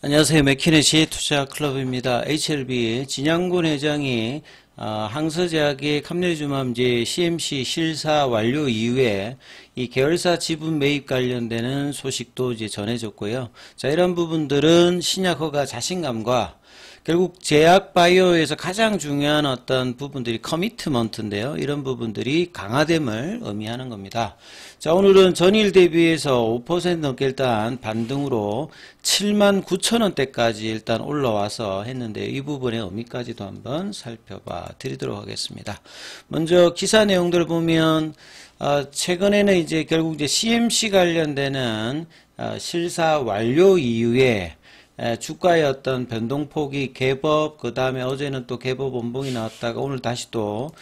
안녕하세요. 맥키네시 투자클럽입니다. HLB 진양군 회장이 항서제약의 캄레주맘제 CMC 실사 완료 이후에 이 계열사 지분 매입 관련되는 소식도 이제 전해졌고요. 자, 이런 부분들은 신약 허가 자신감과 결국 제약 바이오에서 가장 중요한 어떤 부분들이 커미트먼트인데요. 이런 부분들이 강화됨을 의미하는 겁니다. 자, 오늘은 전일 대비해서 5% 넘게 일단 반등으로 79,000원대까지 일단 올라와서 했는데 이 부분의 의미까지도 한번 살펴봐 드리도록 하겠습니다. 먼저 기사 내용들을 보면 최근에는 이제 결국 이제 CMC 관련되는 실사 완료 이후에 주가의 어떤 변동폭이 개법, 그 다음에 어제는 또 개법 원봉이 나왔다가 오늘 다시 또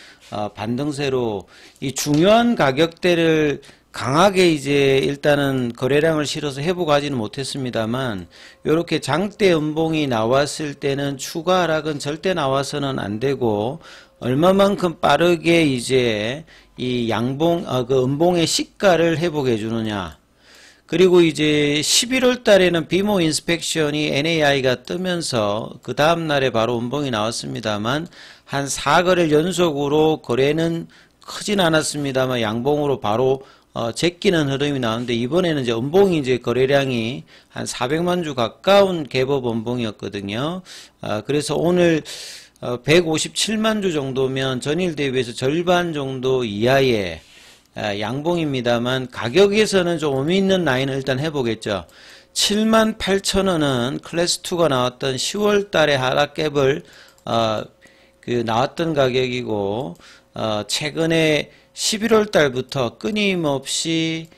반등세로 이 중요한 가격대를 강하게 이제 일단은 거래량을 실어서 회복하지는 못했습니다만 이렇게 장대 음봉이 나왔을 때는 추가 하락은 절대 나와서는 안 되고 얼마만큼 빠르게 이제 이 그 음봉의 시가를 회복해 주느냐. 그리고 이제 11월 달에는 비모 인스펙션이 NAI가 뜨면서 그 다음날에 바로 음봉이 나왔습니다만 한 4거래일 연속으로 거래는 크진 않았습니다만 양봉으로 바로 제끼는 흐름이 나오는데 이번에는 이제 음봉이 이제 거래량이 한 400만 주 가까운 개법 음봉이었거든요. 그래서 오늘 157만 주 정도면 전일 대비해서 절반 정도 이하의 양봉입니다만 가격에서는 좀 의미 있는 라인을 일단 해보겠죠. 78,000원은 클래스2가 나왔던 10월 달에 하락갭을 나왔던 가격이고 최근에 11월 달부터 끊임없이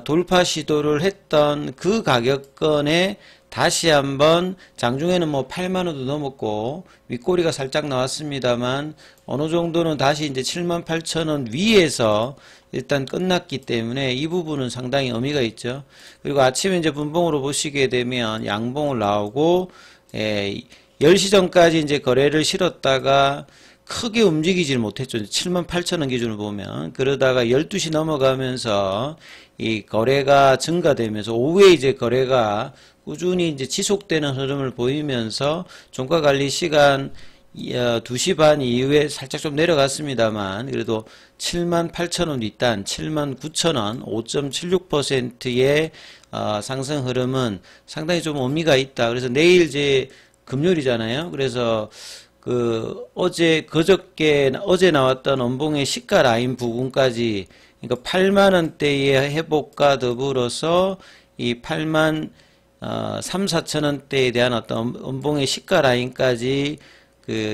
돌파 시도를 했던 그 가격권에 다시 한번 장중에는 뭐 8만원도 넘었고 윗꼬리가 살짝 나왔습니다만 어느 정도는 다시 이제 78,000원 위에서 일단 끝났기 때문에 이 부분은 상당히 의미가 있죠. 그리고 아침에 이제 분봉으로 보시게 되면 양봉을 나오고 10시 전까지 이제 거래를 실었다가 크게 움직이질 못했죠. 78,000원 기준으로 보면. 그러다가 12시 넘어가면서 이 거래가 증가되면서 오후에 이제 거래가 꾸준히 이제 지속되는 흐름을 보이면서 종가 관리 시간 2시 반 이후에 살짝 좀 내려갔습니다만 그래도 78,000원 윗단 79,000원 5.76%의 상승 흐름은 상당히 좀 의미가 있다. 그래서 내일 이제 금요일이잖아요. 그래서 어제 나왔던 원봉의 시가 라인 부분까지 그러니까 8만원대의 회복과 더불어서 이 8만 3, 4천원대에 대한 어떤 원봉의 시가 라인까지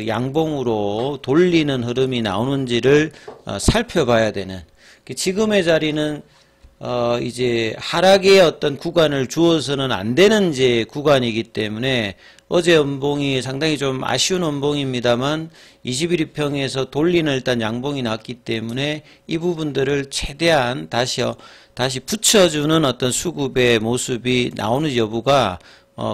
양봉으로 돌리는 흐름이 나오는지를 살펴봐야 되는 지금의 자리는 이제 하락의 어떤 구간을 주어서는 안 되는 이제 구간이기 때문에 어제 원봉이 상당히 좀 아쉬운 원봉입니다만 21일평에서 돌리는 일단 양봉이 났기 때문에 이 부분들을 최대한 다시 붙여주는 어떤 수급의 모습이 나오는 여부가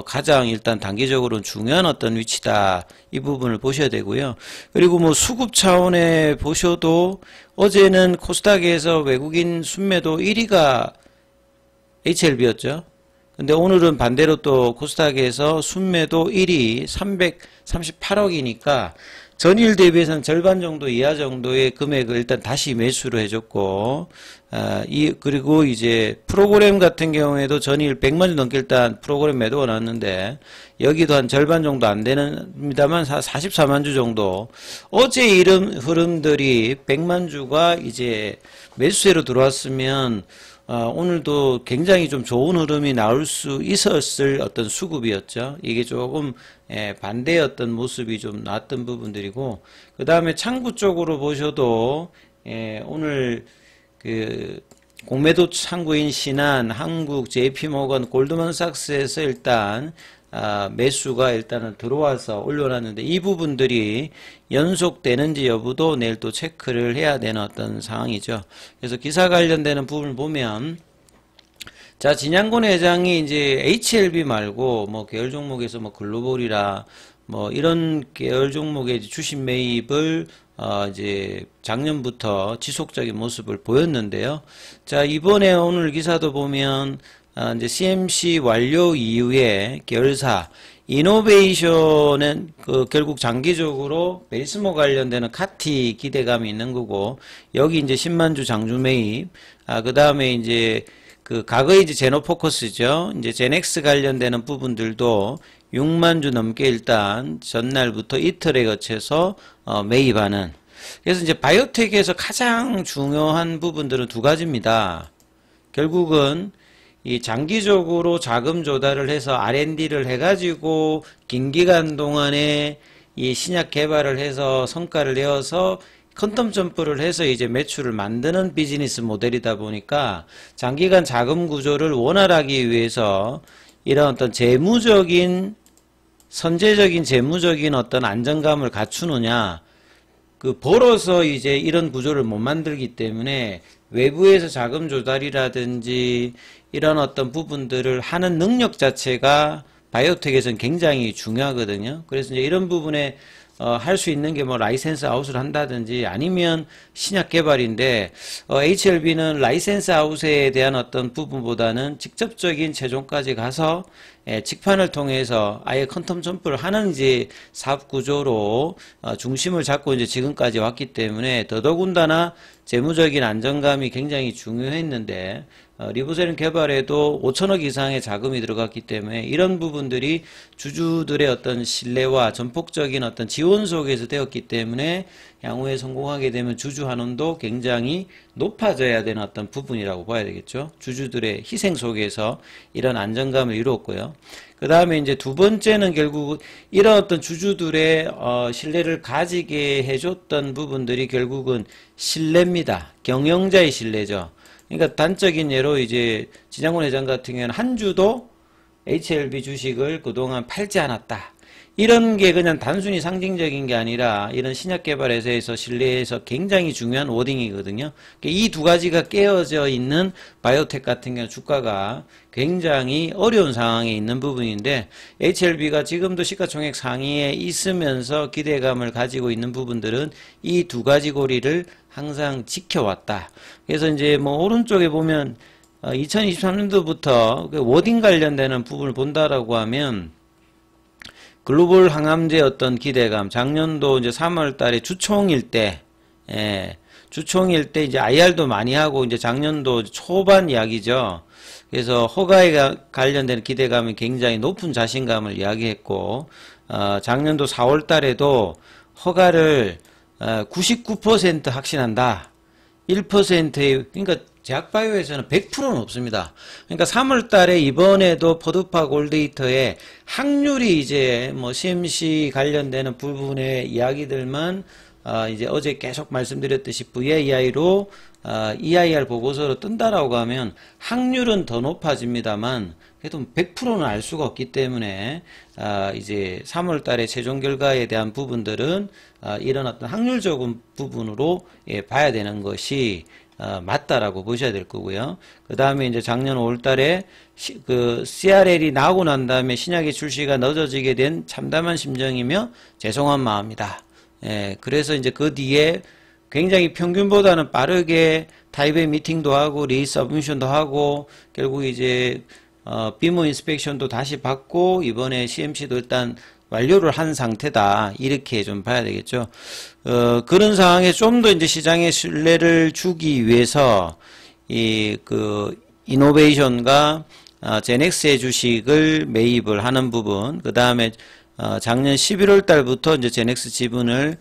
가장 일단 단기적으로는 중요한 어떤 위치다. 이 부분을 보셔야 되고요. 그리고 뭐 수급 차원에 보셔도 어제는 코스닥에서 외국인 순매도 1위가 HLB였죠. 근데 오늘은 반대로 또 코스닥에서 순매도 1위 338억이니까 전일 대비해서는 절반 정도 이하 정도의 금액을 일단 다시 매수를 해줬고, 그리고 이제 프로그램 같은 경우에도 전일 100만 주 넘게 일단 프로그램 매도가 나왔는데, 여기도 한 절반 정도 안 되는입니다만 44만 주 정도. 어제 이런 흐름들이 100만 주가 이제 매수세로 들어왔으면, 오늘도 굉장히 좀 좋은 흐름이 나올 수 있었을 어떤 수급이었죠. 이게 조금 반대의 어떤 모습이 좀 나왔던 부분들이고 그 다음에 창구 쪽으로 보셔도 오늘 공매도 창구인 신한, 한국, JP모건, 골드만삭스에서 일단 매수가 일단은 들어와서 올려놨는데 이 부분들이 연속되는지 여부도 내일 또 체크를 해야 되는 어떤 상황이죠. 그래서 기사 관련되는 부분을 보면 자, 진양곤 회장이 이제 HLB 말고 뭐 계열 종목에서 뭐 글로벌이라 뭐 이런 계열 종목의 주식 매입을 이제 작년부터 지속적인 모습을 보였는데요. 자, 이번에 오늘 기사도 보면 이제 CMC 완료 이후에 계열사 이노베이션은 결국 장기적으로 베이스모 관련되는 카티 기대감이 있는 거고, 여기 이제 10만주 장주 매입, 그 다음에 이제 과거에 이제 제노포커스죠. 이제 제넥스 관련되는 부분들도 6만주 넘게 일단 전날부터 이틀에 거쳐서 매입하는. 그래서 이제 바이오텍에서 가장 중요한 부분들은 두 가지입니다. 결국은 이 장기적으로 자금 조달을 해서 R&D를 해가지고 긴 기간 동안에 이 신약 개발을 해서 성과를 내어서 퀀텀 점프를 해서 이제 매출을 만드는 비즈니스 모델이다 보니까 장기간 자금 구조를 원활하기 위해서 이런 어떤 선제적인 재무적인 어떤 안정감을 갖추느냐, 벌어서 이제 이런 구조를 못 만들기 때문에 외부에서 자금 조달이라든지 이런 어떤 부분들을 하는 능력 자체가 바이오텍에서는 굉장히 중요하거든요. 그래서 이제 이런 부분에 할 수 있는 게 뭐 라이센스 아웃을 한다든지 아니면 신약 개발인데, HLB는 라이센스 아웃에 대한 어떤 부분보다는 직접적인 최종까지 가서 직판을 통해서 아예 퀀텀 점프를 하는 이제 사업 구조로 중심을 잡고 이제 지금까지 왔기 때문에 더더군다나 재무적인 안정감이 굉장히 중요했는데, 리보세린 개발에도 5천억 이상의 자금이 들어갔기 때문에 이런 부분들이 주주들의 어떤 신뢰와 전폭적인 어떤 지원 속에서 되었기 때문에 향후에 성공하게 되면 주주 환원도 굉장히 높아져야 되는 어떤 부분이라고 봐야 되겠죠. 주주들의 희생 속에서 이런 안정감을 이루었고요. 그 다음에 이제 두 번째는 결국 이런 어떤 주주들의 신뢰를 가지게 해줬던 부분들이 결국은 신뢰입니다. 경영자의 신뢰죠. 그러니까 단적인 예로 이제 진양곤 회장 같은 경우는 한 주도 HLB 주식을 그동안 팔지 않았다. 이런 게 그냥 단순히 상징적인 게 아니라 이런 신약 개발 회사에서 신뢰에서 굉장히 중요한 워딩이거든요. 이 두 가지가 깨어져 있는 바이오텍 같은 경우 주가가 굉장히 어려운 상황에 있는 부분인데, HLB가 지금도 시가총액 상위에 있으면서 기대감을 가지고 있는 부분들은 이 두 가지 고리를 항상 지켜왔다. 그래서 이제 뭐 오른쪽에 보면 2023년도부터 워딩 관련되는 부분을 본다라고 하면 글로벌 항암제 어떤 기대감, 작년도 이제 3월 달에 주총일 때, 주총일 때 이제 IR도 많이 하고 이제 작년도 초반 이야기죠. 그래서 허가에 관련된 기대감이 굉장히 높은 자신감을 이야기했고, 작년도 4월 달에도 허가를 99% 확신한다. 1%의, 그러니까 제약바이오에서는 100%는 없습니다. 그러니까 3월 달에 이번에도 퍼두파 골데이터에 확률이 이제 뭐 CMC 관련되는 부분의 이야기들만 이제 어제 계속 말씀드렸듯이 VAI로 EIR 보고서로 뜬다라고 하면 확률은 더 높아집니다만 그래도 100%는 알 수가 없기 때문에 이제 3월 달에 최종 결과에 대한 부분들은 이런 어떤 확률적인 부분으로 봐야 되는 것이 맞다라고 보셔야 될 거고요. 그 다음에 이제 작년 5월 달에 CRL이 나오고 난 다음에 신약의 출시가 늦어지게 된 참담한 심정이며 죄송한 마음이다. 그래서 이제 그 뒤에 굉장히 평균보다는 빠르게 타입의 미팅도 하고 리서브미션도 하고 결국 이제 비모 인스펙션도 다시 받고 이번에 CMC도 일단 완료를 한 상태다. 이렇게 좀 봐야 되겠죠. 그런 상황에 좀 더 이제 시장에 신뢰를 주기 위해서 이노베이션과 제넥스의 주식을 매입을 하는 부분, 그 다음에 작년 11월 달부터 이제 제넥스 지분을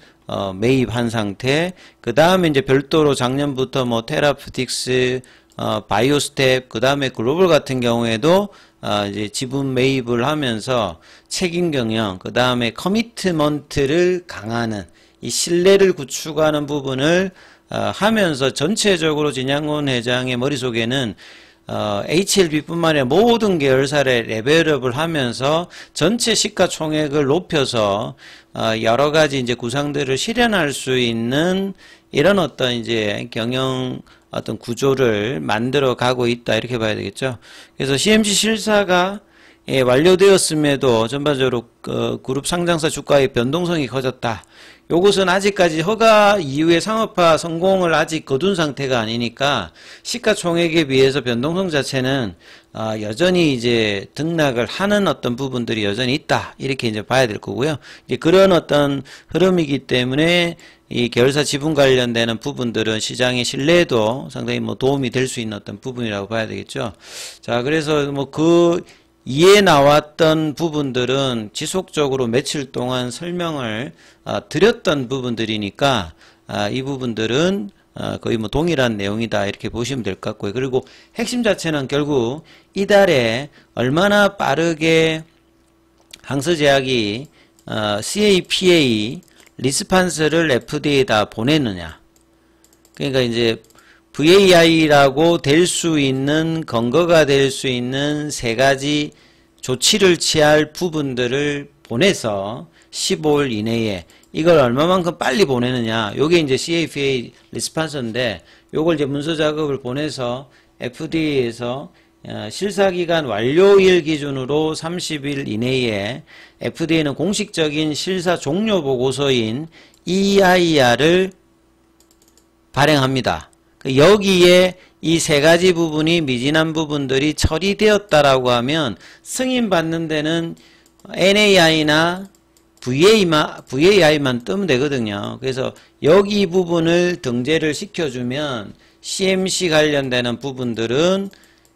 매입한 상태, 그 다음에 이제 별도로 작년부터 뭐 테라퓨틱스, 바이오스텝, 그 다음에 글로벌 같은 경우에도 이제 지분 매입을 하면서 책임 경영, 그 다음에 커미트먼트를 강화하는 이 신뢰를 구축하는 부분을 하면서 전체적으로 진양곤 회장의 머릿속에는 HLB뿐만 아니라 모든 계열사를 레벨업을 하면서 전체 시가총액을 높여서 여러 가지 이제 구상들을 실현할 수 있는 이런 어떤 이제 경영 어떤 구조를 만들어 가고 있다 이렇게 봐야 되겠죠. 그래서 CMC 실사가 완료되었음에도 전반적으로 그룹 상장사 주가의 변동성이 커졌다. 요것은 아직까지 허가 이후에 상업화 성공을 아직 거둔 상태가 아니니까 시가총액에 비해서 변동성 자체는 여전히 이제 등락을 하는 어떤 부분들이 여전히 있다, 이렇게 이제 봐야 될 거고요. 이제 그런 어떤 흐름이기 때문에 이 계열사 지분 관련되는 부분들은 시장의 신뢰에도 상당히 뭐 도움이 될 수 있는 어떤 부분이라고 봐야 되겠죠. 자, 그래서 뭐 그 이에 나왔던 부분들은 지속적으로 며칠 동안 설명을 드렸던 부분들이니까 이 부분들은 거의 뭐 동일한 내용이다, 이렇게 보시면 될 것 같고요. 그리고 핵심 자체는 결국 이달에 얼마나 빠르게 항서제약이 CAPA 리스판스를 FDA에다 보냈느냐. 그러니까 이제 VAI라고 될 수 있는 근거가 될 수 있는 세 가지 조치를 취할 부분들을 보내서 15일 이내에 이걸 얼마만큼 빨리 보내느냐. 요게 이제 CAPA 리스판서인데 요걸 이제 문서 작업을 보내서 FDA에서 실사기간 완료일 기준으로 30일 이내에 FDA는 공식적인 실사 종료 보고서인 EIR을 발행합니다. 여기에 이 세 가지 부분이 미진한 부분들이 처리되었다라고 하면 승인받는 데는 NAI나 VAI만 뜨면 되거든요. 그래서 여기 부분을 등재를 시켜주면 CMC 관련되는 부분들은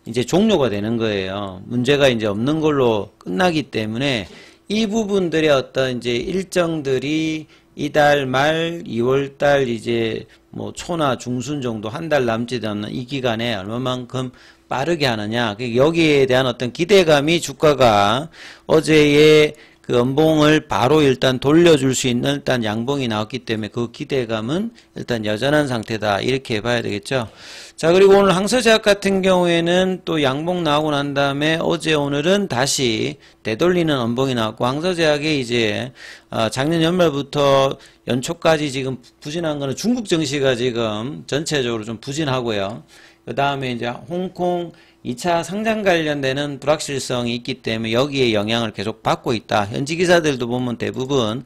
이제 종료가 되는 거예요. 문제가 이제 없는 걸로 끝나기 때문에 이 부분들의 어떤 이제 일정들이 이달 말 2월달 이제 뭐 초나 중순 정도 한 달 남지 않는 이 기간에 얼마만큼 빠르게 하느냐. 여기에 대한 어떤 기대감이 주가가 어제의 그 연봉을 바로 일단 돌려줄 수 있는 일단 양봉이 나왔기 때문에 그 기대감은 일단 여전한 상태다, 이렇게 봐야 되겠죠. 자, 그리고 오늘 항서제약 같은 경우에는 또 양봉 나오고 난 다음에 어제 오늘은 다시 되돌리는 연봉이 나왔고, 항서제약에 이제 작년 연말부터 연초까지 지금 부진한 거는 중국 증시가 지금 전체적으로 좀 부진하고요. 그 다음에 이제 홍콩 2차 상장 관련되는 불확실성이 있기 때문에 여기에 영향을 계속 받고 있다. 현지 기사들도 보면 대부분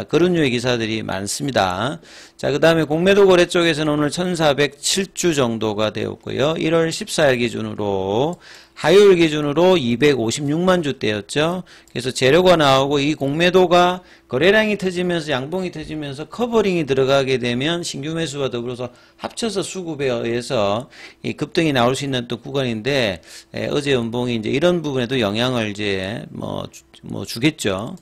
그런 류의 기사들이 많습니다. 자, 그 다음에 공매도 거래 쪽에서는 오늘 1407주 정도가 되었고요. 1월 14일 기준으로 화요일 기준으로 256만 주대였죠. 그래서 재료가 나오고 이 공매도가 거래량이 터지면서 양봉이 터지면서 커버링이 들어가게 되면 신규 매수와 더불어서 합쳐서 수급에 의해서 이 급등이 나올 수 있는 또 구간인데 어제 연봉이 이제 이런 부분에도 영향을 이제 뭐 주겠죠.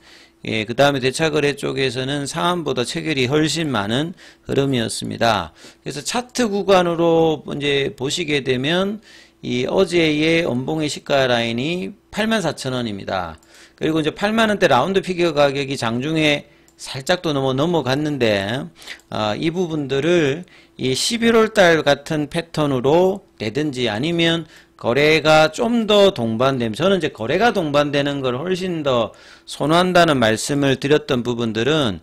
예, 그 다음에 대차거래 쪽에서는 상한보다 체결이 훨씬 많은 흐름이었습니다. 그래서 차트 구간으로 이제 보시게 되면 이 어제의 연봉의 시가 라인이 84,000원입니다. 그리고 이제 8만원대 라운드 피겨 가격이 장중에 살짝 또 넘어갔는데, 이 부분들을 이 11월 달 같은 패턴으로 내든지 아니면 거래가 좀 더 동반되면, 저는 이제 거래가 동반되는 걸 훨씬 더 선호한다는 말씀을 드렸던 부분들은,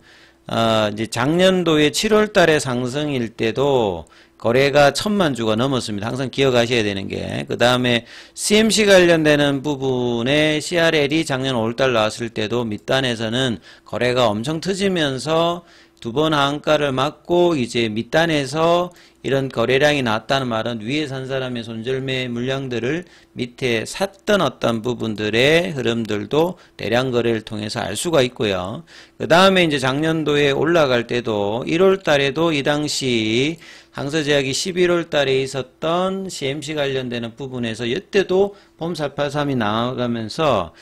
이제 작년도에 7월 달에 상승일 때도 거래가 1000만 주가 넘었습니다. 항상 기억하셔야 되는 게. 그 다음에 CMC 관련되는 부분에 CRL이 작년 5월달 나왔을 때도 밑단에서는 거래가 엄청 터지면서 두 번 하한가를 맞고 이제 밑단에서 이런 거래량이 나왔다는 말은 위에 산 사람의 손절매 물량들을 밑에 샀던 어떤 부분들의 흐름들도 대량 거래를 통해서 알 수가 있고요. 그 다음에 이제 작년도에 올라갈 때도 1월 달에도 이 당시 항서제약이 11월 달에 있었던 CMC 관련되는 부분에서 이때도 봄483이 나와가면서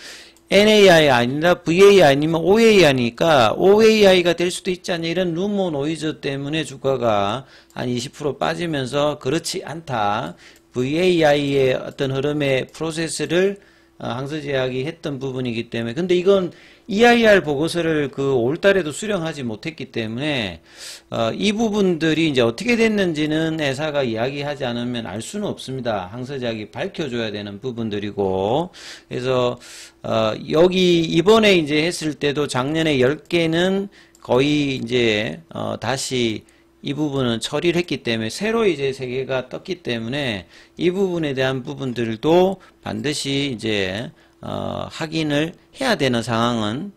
NAI 아니라 VAI 아니면 OAI니까 OAI가 될 수도 있지 않냐, 이런 루머 노이즈 때문에 주가가 한 20% 빠지면서 그렇지 않다. VAI의 어떤 흐름의 프로세스를 항서제약이 했던 부분이기 때문에, 근데 이건 EIR 보고서를 그 5월달에도 수령하지 못했기 때문에 이 부분들이 이제 어떻게 됐는지는 회사가 이야기하지 않으면 알 수는 없습니다. 항서제약이 밝혀줘야 되는 부분들이고, 그래서 여기 이번에 이제 했을 때도 작년에 10개는 거의 이제 다시 이 부분은 처리를 했기 때문에 새로 이제 3개가 떴기 때문에 이 부분에 대한 부분들도 반드시 이제 확인을 해야 되는 상황은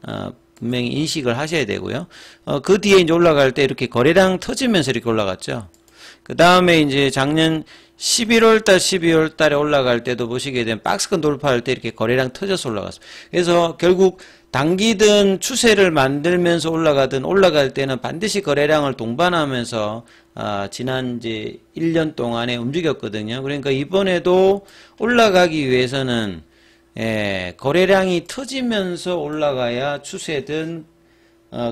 분명히 인식을 하셔야 되고요. 그 뒤에 이제 올라갈 때 이렇게 거래량 터지면서 이렇게 올라갔죠. 그 다음에 이제 작년 11월달, 12월달에 올라갈 때도 보시게 되면 박스권 돌파할 때 이렇게 거래량 터져서 올라갔습니다. 그래서 결국 단기든 추세를 만들면서 올라가든 올라갈 때는 반드시 거래량을 동반하면서 지난 이제 1년 동안에 움직였거든요. 그러니까 이번에도 올라가기 위해서는 거래량이 터지면서 올라가야 추세든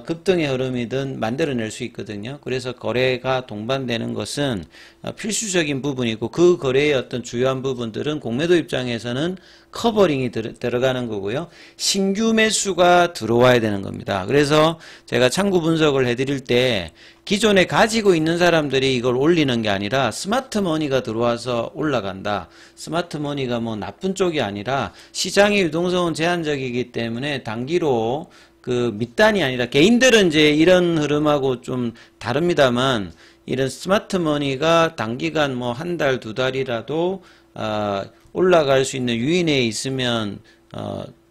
급등의 흐름이든 만들어낼 수 있거든요. 그래서 거래가 동반되는 것은 필수적인 부분이고 그 거래의 어떤 주요한 부분들은 공매도 입장에서는 커버링이 들어가는 거고요. 신규 매수가 들어와야 되는 겁니다. 그래서 제가 참고 분석을 해드릴 때 기존에 가지고 있는 사람들이 이걸 올리는 게 아니라 스마트 머니가 들어와서 올라간다. 스마트 머니가 뭐 나쁜 쪽이 아니라 시장의 유동성은 제한적이기 때문에 단기로 그 밑단이 아니라 개인들은 이제 이런 흐름하고 좀 다릅니다만 이런 스마트 머니가 단기간 뭐 한 달, 두 달이라도 올라갈 수 있는 유인에 있으면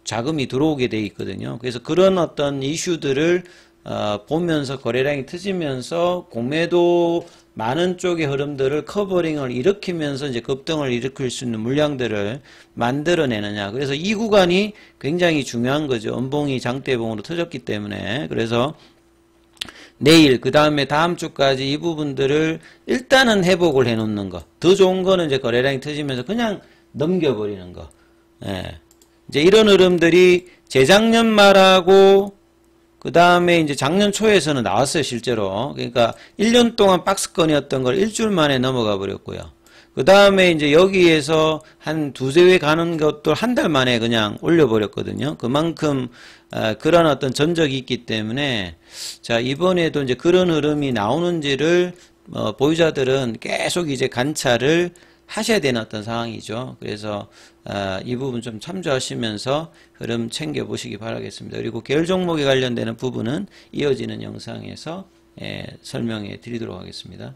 자금이 들어오게 돼 있거든요. 그래서 그런 어떤 이슈들을 보면서 거래량이 터지면서 공매도 많은 쪽의 흐름들을 커버링을 일으키면서 이제 급등을 일으킬 수 있는 물량들을 만들어내느냐. 그래서 이 구간이 굉장히 중요한 거죠. 음봉이 장대봉으로 터졌기 때문에. 그래서 내일, 그 다음에 다음 주까지 이 부분들을 일단은 회복을 해 놓는 거. 더 좋은 거는 이제 거래량이 터지면서 그냥 넘겨버리는 거. 예. 이제 이런 흐름들이 재작년 말하고 그 다음에 이제 작년 초에서는 나왔어요, 실제로. 그러니까 1년 동안 박스권이었던 걸 일주일 만에 넘어가 버렸고요. 그 다음에 이제 여기에서 한 두세 회 가는 것도 한 달 만에 그냥 올려버렸거든요. 그만큼, 그런 어떤 전적이 있기 때문에, 자, 이번에도 이제 그런 흐름이 나오는지를, 보유자들은 계속 이제 관찰을 하셔야 되는 어떤 상황이죠. 그래서 이 부분 좀 참조하시면서 흐름 챙겨보시기 바라겠습니다. 그리고 계열 종목에 관련되는 부분은 이어지는 영상에서 설명해 드리도록 하겠습니다.